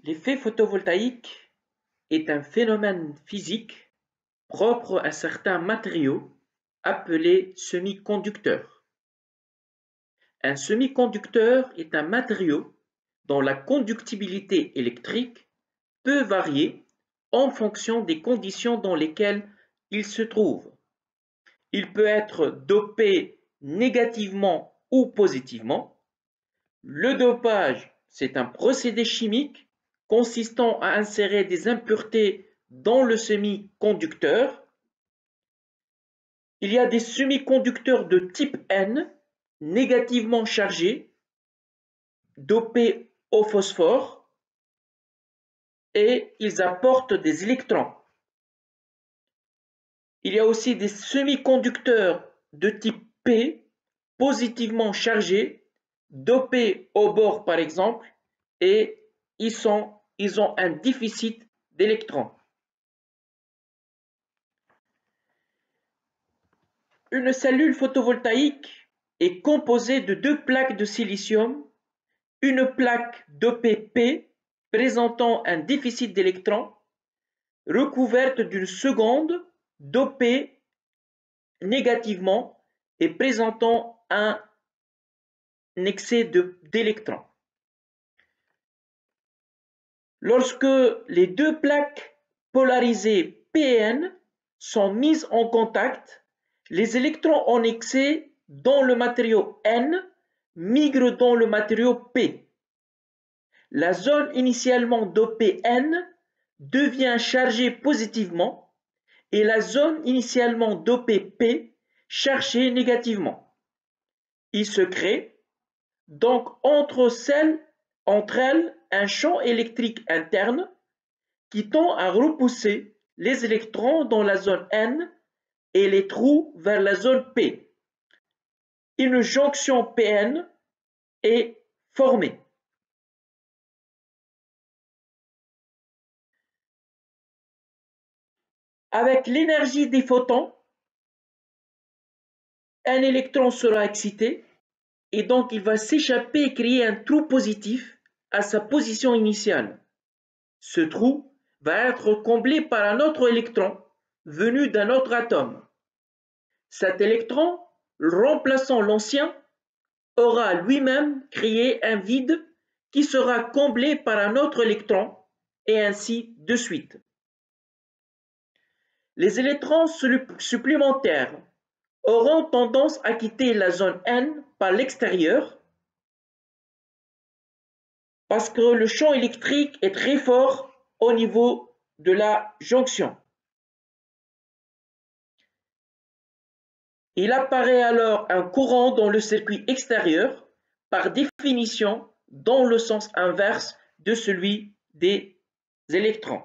L'effet photovoltaïque est un phénomène physique propre à certains matériaux appelés semi-conducteurs. Un semi-conducteur est un matériau dont la conductibilité électrique peut varier en fonction des conditions dans lesquelles il se trouve. Il peut être dopé négativement ou positivement. Le dopage, c'est un procédé chimique consistant à insérer des impuretés dans le semi-conducteur. Il y a des semi-conducteurs de type N, négativement chargés, dopés au phosphore, et ils apportent des électrons. Il y a aussi des semi-conducteurs de type P, positivement chargés, dopés au bord par exemple, et ils ont un déficit d'électrons. Une cellule photovoltaïque est composée de deux plaques de silicium, une plaque dopée P présentant un déficit d'électrons, recouverte d'une seconde dopée négativement et présentant un excès d'électrons. Lorsque les deux plaques polarisées P et N sont mises en contact, les électrons en excès dans le matériau N migrent dans le matériau P. La zone initialement dopée N devient chargée positivement et la zone initialement dopée P chargée négativement. Il se crée donc entre elles un champ électrique interne qui tend à repousser les électrons dans la zone N et les trous vers la zone P. Une jonction Pn est formée. Avec l'énergie des photons, un électron sera excité et donc il va s'échapper et créer un trou positif à sa position initiale. Ce trou va être comblé par un autre électron venu d'un autre atome. Cet électron, remplaçant l'ancien, aura lui-même créé un vide qui sera comblé par un autre électron et ainsi de suite. Les électrons supplémentaires auront tendance à quitter la zone N par l'extérieur parce que le champ électrique est très fort au niveau de la jonction. Il apparaît alors un courant dans le circuit extérieur, par définition dans le sens inverse de celui des électrons.